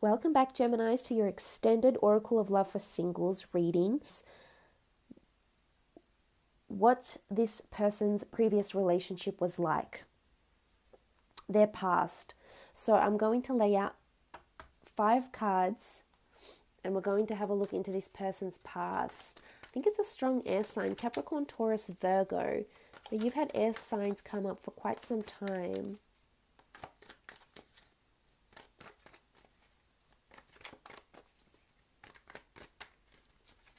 Welcome back, Geminis, to your extended Oracle of Love for Singles reading. What this person's previous relationship was like, their past. So I'm going to lay out 5 cards and we're going to have a look into this person's past. I think it's a strong air sign, Capricorn, Taurus, Virgo. But you've had air signs come up for quite some time.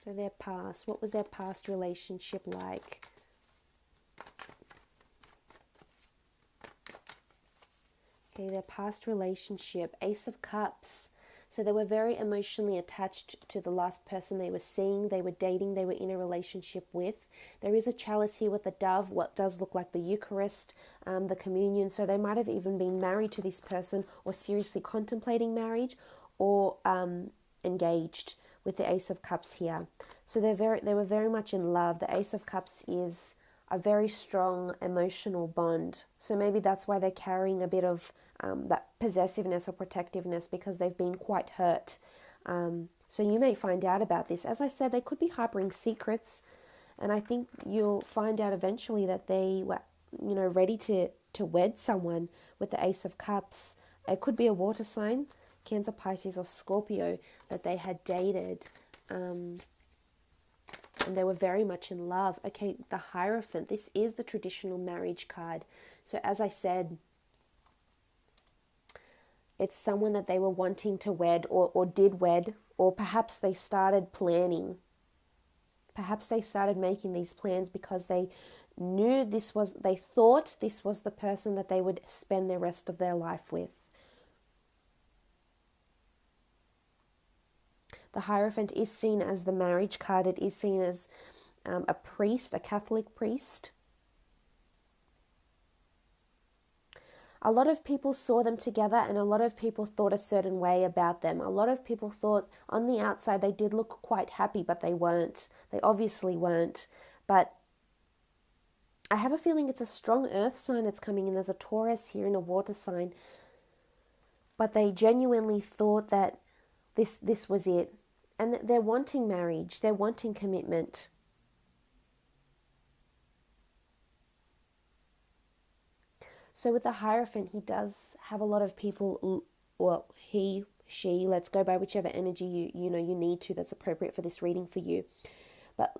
So their past, what was their past relationship like? Okay, their past relationship, Ace of Cups. So they were very emotionally attached to the last person they were seeing, they were dating, they were in a relationship with. There is a chalice here with a dove, what does look like the Eucharist, the communion. So they might have even been married to this person or seriously contemplating marriage or engaged with the Ace of Cups here. So they were very much in love. The Ace of Cups is a very strong emotional bond. So maybe that's why they're carrying a bit of that possessiveness or protectiveness, because they've been quite hurt. So you may find out about this. As I said, they could be harboring secrets, and I think you'll find out eventually that they were, ready to wed someone with the Ace of Cups. It could be a water sign, Cancer, Pisces, or Scorpio, that they had dated. And they were very much in love. Okay, the Hierophant. This is the traditional marriage card. So as I said, it's someone that they were wanting to wed or did wed, or perhaps they started planning. Perhaps they started making these plans because they knew they thought this was the person that they would spend the rest of their life with. The Hierophant is seen as the marriage card. It is seen as a priest, a Catholic priest. A lot of people saw them together and a lot of people thought a certain way about them. A lot of people thought on the outside they did look quite happy, but they weren't. They obviously weren't. But I have a feeling it's a strong earth sign that's coming in. There's a Taurus here and a water sign. But they genuinely thought that this was it. And they're wanting marriage. They're wanting commitment. So with the Hierophant, he does have a lot of people, well, he, she, let's go by whichever energy you need to, that's appropriate for this reading for you. But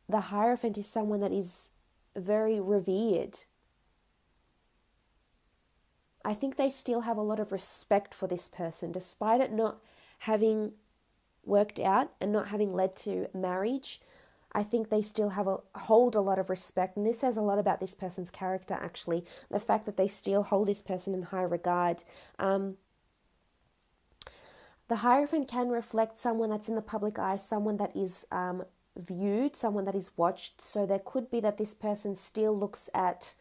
the Hierophant is someone that is very revered. I think they still have a lot of respect for this person, despite it not having worked out and not having led to marriage. I think they still hold a lot of respect, and this says a lot about this person's character, actually. The fact that they still hold this person in high regard. The Hierophant can reflect someone that's in the public eye, someone that is viewed, someone that is watched. So there could be that this person still looks at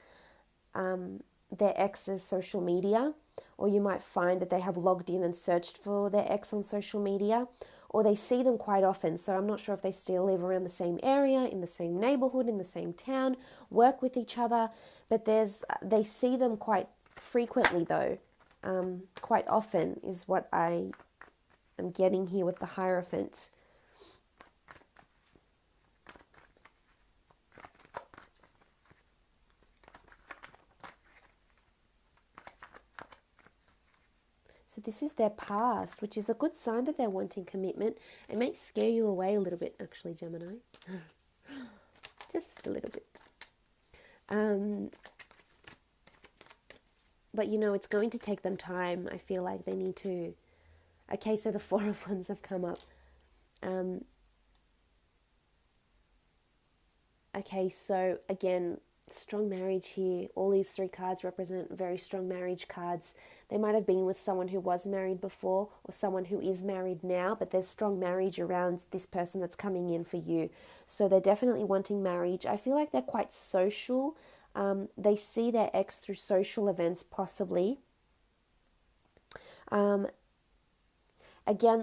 their ex's social media, or you might find that they have logged in and searched for their ex on social media, or they see them quite often. So I'm not sure if they still live around the same area, in the same neighborhood, in the same town, work with each other, but they see them quite frequently though. Quite often is what I am getting here with the Hierophant. So this is their past, which is a good sign that they're wanting commitment. It may scare you away a little bit, actually, Gemini. Just a little bit. But, it's going to take them time. I feel like they need to... Okay, so the Four of Wands have come up. Okay, so again, strong marriage here. All these 3 cards represent very strong marriage cards. They might have been with someone who was married before or someone who is married now, but there's strong marriage around this person that's coming in for you. So they're definitely wanting marriage. I feel like they're quite social. They see their ex through social events, possibly. Again,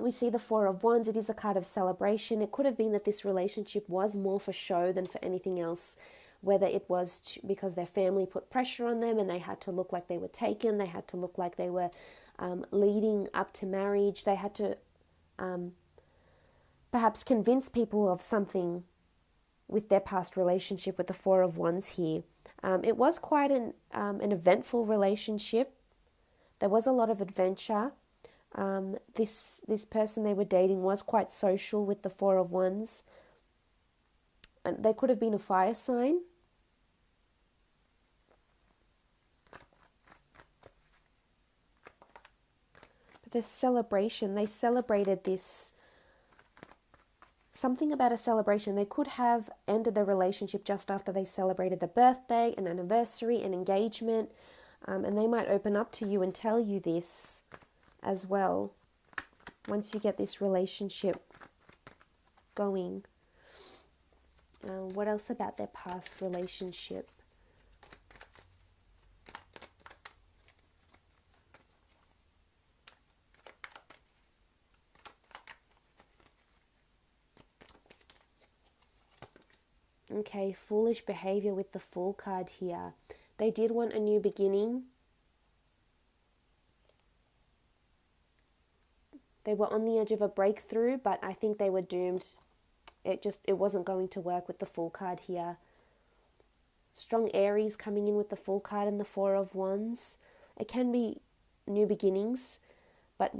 we see the Four of Wands. It is a card of celebration. It could have been that this relationship was more for show than for anything else, whether it was because their family put pressure on them and they had to look like they were taken, they had to look like they were leading up to marriage. They had to perhaps convince people of something with their past relationship with the Four of Wands here. It was quite an eventful relationship. There was a lot of adventure. This person they were dating was quite social with the Four of Wands. And they could have been a fire sign. But this celebration, they celebrated this, something about a celebration. They could have ended the relationship just after they celebrated a birthday, an anniversary, an engagement. And they might open up to you and tell you this as well once you get this relationship going. What else about their past relationship? Okay, foolish behavior with the Fool card here. They did want a new beginning. They were on the edge of a breakthrough, but I think they were doomed. It wasn't going to work with the Fool card here. Strong Aries coming in with the Fool card and the Four of Wands. It can be new beginnings, but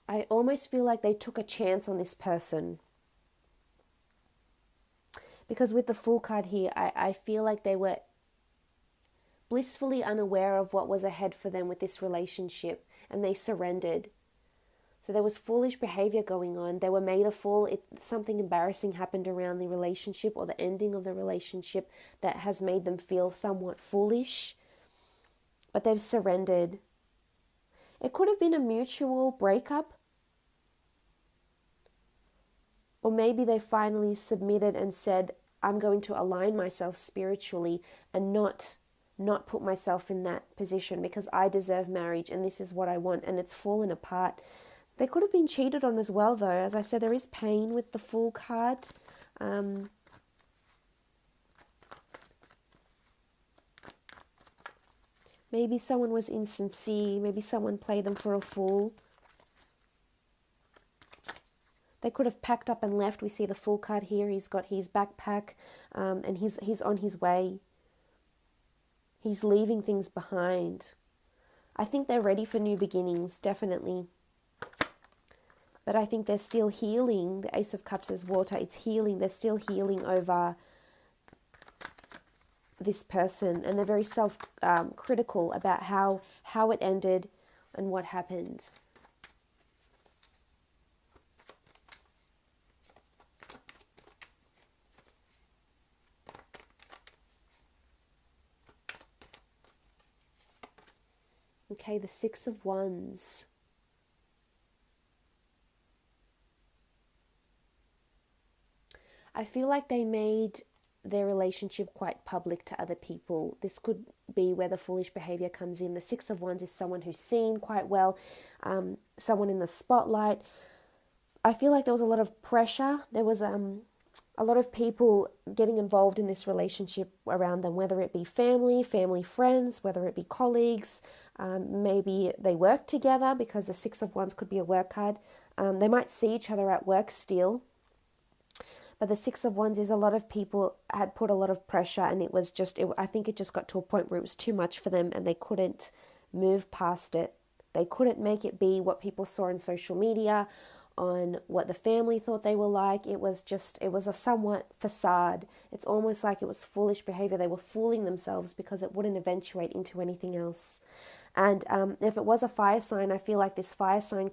I almost feel like they took a chance on this person. Because with the Fool card here, I feel like they were blissfully unaware of what was ahead for them with this relationship, and they surrendered. So there was foolish behavior going on. They were made a fool. Something embarrassing happened around the relationship or the ending of the relationship that has made them feel somewhat foolish. But they've surrendered. It could have been a mutual breakup. Or maybe they finally submitted and said, I'm going to align myself spiritually and not put myself in that position because I deserve marriage and this is what I want, and it's fallen apart. They could have been cheated on as well, though. As I said, there is pain with the Fool card. Maybe someone was insincere. Maybe someone played them for a fool. They could have packed up and left. We see the Fool card here. He's got his backpack and he's on his way. He's leaving things behind. I think they're ready for new beginnings, definitely. But I think they're still healing. The Ace of Cups is water. It's healing. They're still healing over this person. And they're very self-critical about how it ended and what happened. Okay, the Six of Wands. I feel like they made their relationship quite public to other people. This could be where the foolish behavior comes in. The Six of Wands is someone who's seen quite well, someone in the spotlight. I feel like there was a lot of pressure. There was a lot of people getting involved in this relationship around them, whether it be family friends, whether it be colleagues. Maybe they work together because the Six of Wands could be a work card. They might see each other at work still. But the Six of Wands is a lot of people had put a lot of pressure, and it was just, I think it just got to a point where it was too much for them and they couldn't move past it. They couldn't make it be what people saw on social media, on what the family thought they were like. It was a somewhat facade. It's almost like it was foolish behavior. They were fooling themselves because it wouldn't eventuate into anything else. And if it was a fire sign, I feel like this fire sign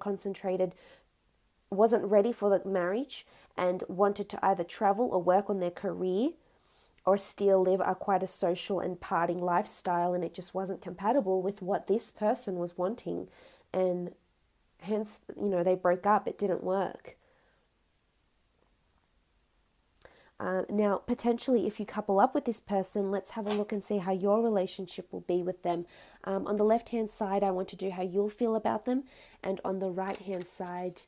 wasn't ready for the marriage and wanted to either travel or work on their career or still live quite a social and partying lifestyle, and it just wasn't compatible with what this person was wanting, and hence, they broke up. It didn't work. Now, potentially, if you couple up with this person, let's have a look and see how your relationship will be with them. On the left-hand side, I want to do how you'll feel about them, and on the right-hand side,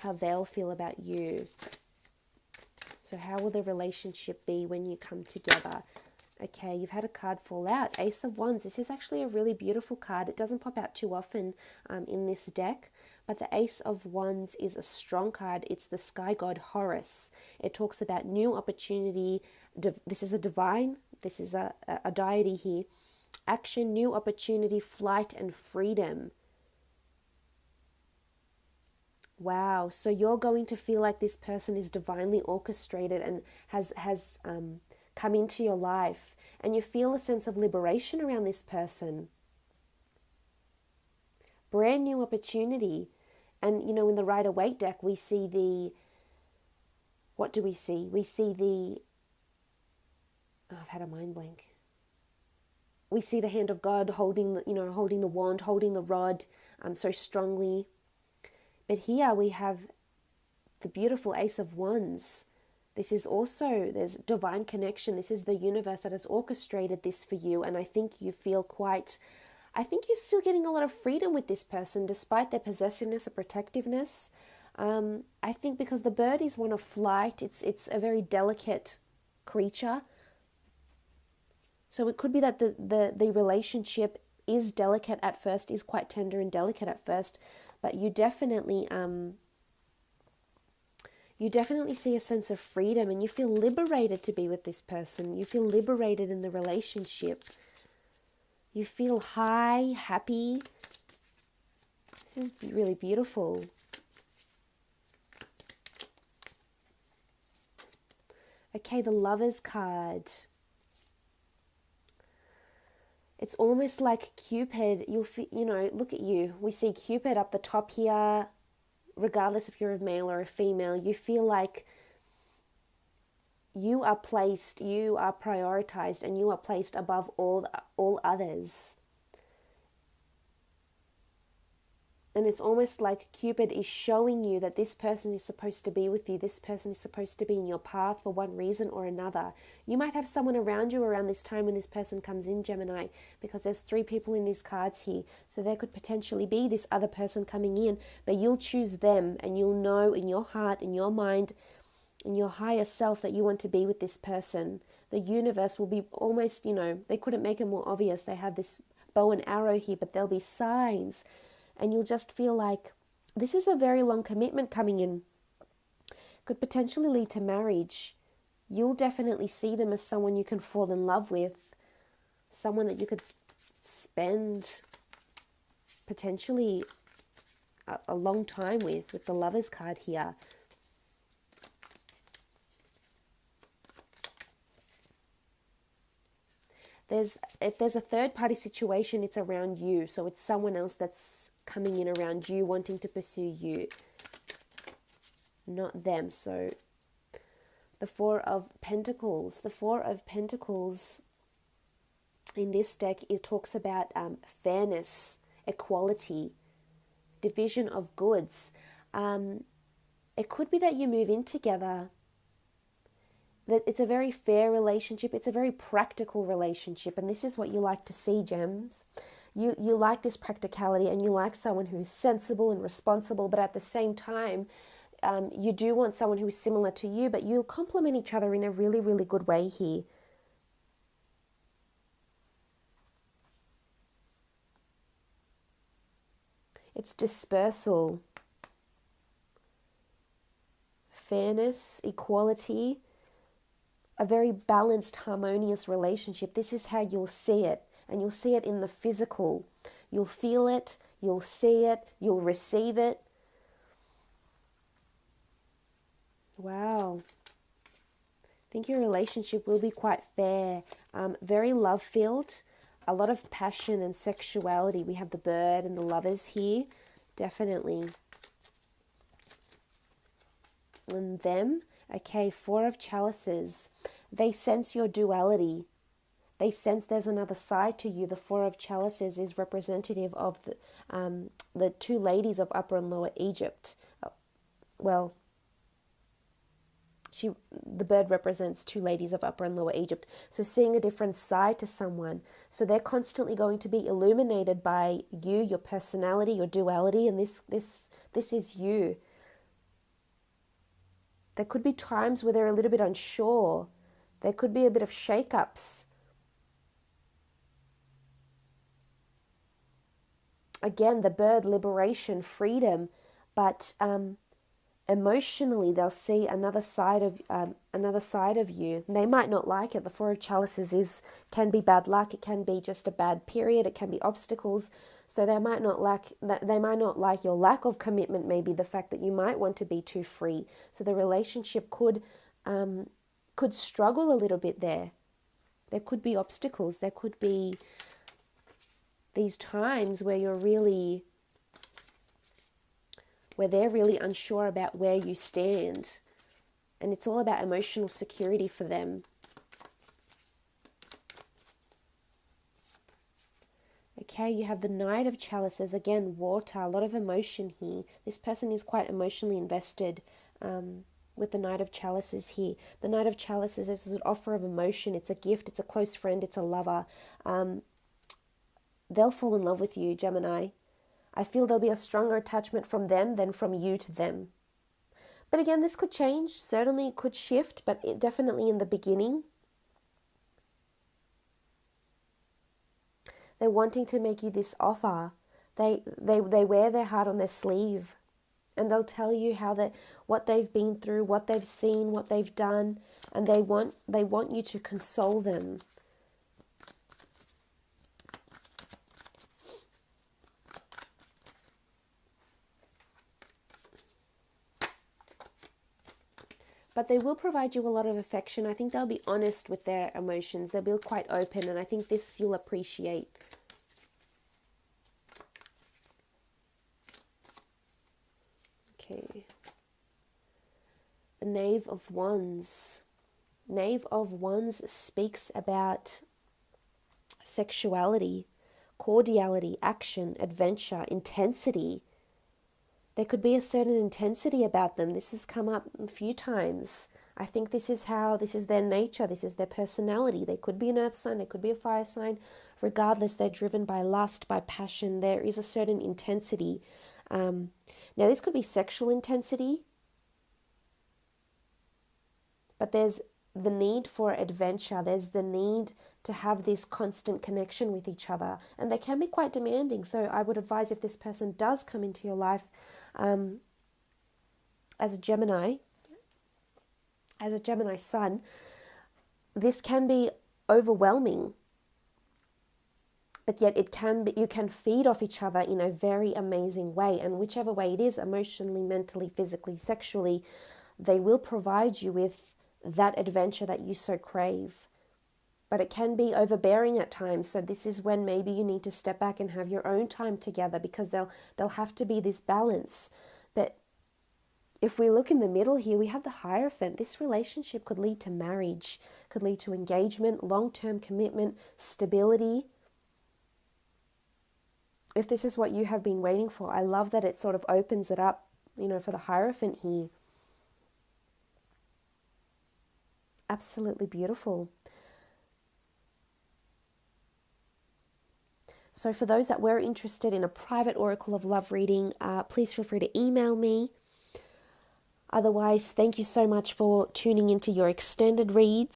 how they'll feel about you. So how will the relationship be when you come together? Okay, you've had a card fall out. Ace of Wands. This is actually a really beautiful card. It doesn't pop out too often in this deck, but the Ace of Wands is a strong card. It's the sky god Horus. It talks about new opportunity. This is a divine. This is a deity here. Action, new opportunity, flight, and freedom. Wow. So you're going to feel like this person is divinely orchestrated and has come into your life, and you feel a sense of liberation around this person. Brand new opportunity. And, you know, in the Rider-Waite deck, we see the, what do we see? We see the, oh, I've had a mind blank. We see the hand of God holding, holding the wand, holding the rod so strongly. But here we have the beautiful Ace of Wands. This is also, there's divine connection. This is the universe that has orchestrated this for you. And I think you feel I think you're still getting a lot of freedom with this person, despite their possessiveness or protectiveness. I think because the bird is one of flight, it's a very delicate creature. So it could be that the relationship is delicate at first, is quite tender and delicate at first, but you definitely see a sense of freedom, and you feel liberated to be with this person. You feel liberated in the relationship. You feel high, happy. This is really beautiful. Okay, the Lovers card. It's almost like Cupid. Look at you. We see Cupid up the top here. Regardless if you're a male or a female, you feel like you are placed, you are prioritized, and you are placed above all others. And it's almost like Cupid is showing you that this person is supposed to be with you. This person is supposed to be in your path for one reason or another. You might have someone around you around this time when this person comes in, Gemini, because there's 3 people in these cards here. So there could potentially be this other person coming in, but you'll choose them, and you'll know in your heart, in your mind, in your higher self that you want to be with this person. The universe will be almost, they couldn't make it more obvious. They have this bow and arrow here, but there'll be signs. And you'll just feel like this is a very long commitment coming in. Could potentially lead to marriage. You'll definitely see them as someone you can fall in love with. Someone that you could spend potentially a long time with the Lovers card here. If there's a third party situation, it's around you. So it's someone else that's coming in around you, wanting to pursue you, not them. So the 4 of Pentacles. The 4 of Pentacles in this deck, it talks about fairness, equality, division of goods. It could be that you move in together. That it's a very fair relationship. It's a very practical relationship. And this is what you like to see, Gems. You like this practicality, and you like someone who is sensible and responsible, but at the same time, you do want someone who is similar to you, but you'll complement each other in a really, really good way here. It's dispersal, fairness, equality, a very balanced, harmonious relationship. This is how you'll see it. And you'll see it in the physical. You'll feel it, you'll see it, you'll receive it. Wow. I think your relationship will be quite fair. Very love-filled. A lot of passion and sexuality. We have the bird and the Lovers here. Definitely. And them. Okay, 4 of Chalices. They sense your duality. They sense there's another side to you. The 4 of Chalices is representative of the 2 ladies of Upper and Lower Egypt. Well, the bird represents 2 ladies of Upper and Lower Egypt. So seeing a different side to someone. So they're constantly going to be illuminated by you, your personality, your duality, and this is you. There could be times where they're a little bit unsure. There could be a bit of shake-ups. again, the bird, liberation, freedom, but emotionally they'll see another side of you. And they might not like it. The Four of Chalices can be bad luck. It can be just a bad period. It can be obstacles. So they might not like your lack of commitment. Maybe the fact that you might want to be too free. So the relationship could struggle a little bit there. There could be obstacles. There could be these times where they're really unsure about where you stand. And it's all about emotional security for them. Okay, you have the Knight of Chalices. Again, water, a lot of emotion here. This person is quite emotionally invested with the Knight of Chalices here. The Knight of Chalices is an offer of emotion. It's a gift. It's a close friend. It's a lover. They'll fall in love with you, Gemini. I feel there'll be a stronger attachment from them than from you to them. But again, this could change. Certainly it could shift, but definitely in the beginning. They're wanting to make you this offer. They wear their heart on their sleeve. And they'll tell you what they've been through, what they've seen, what they've done. And they want you to console them. But they will provide you a lot of affection. I think they'll be honest with their emotions. They'll be quite open, and I think this you'll appreciate. Okay. The Knave of Wands. Knave of Wands speaks about sexuality, cordiality, action, adventure, intensity. There could be a certain intensity about them. This has come up a few times. I think this is their nature, this is their personality. They could be an earth sign, they could be a fire sign. Regardless, they're driven by lust, by passion. There is a certain intensity. Now, this could be sexual intensity, but there's the need for adventure. There's the need to have this constant connection with each other. And they can be quite demanding. So I would advise, if this person does come into your life, as a Gemini sun, this can be overwhelming, but yet you can feed off each other in a very amazing way. And whichever way it is, emotionally, mentally, physically, sexually, they will provide you with that adventure that you so crave. But it can be overbearing at times. So this is when maybe you need to step back and have your own time together, because there'll have to be this balance. But if we look in the middle here, we have the Hierophant. This relationship could lead to marriage, could lead to engagement, long-term commitment, stability. If this is what you have been waiting for, I love that it sort of opens it up, for the Hierophant here. Absolutely beautiful. So for those that were interested in a private Oracle of Love reading, please feel free to email me. Otherwise, thank you so much for tuning into your extended reads.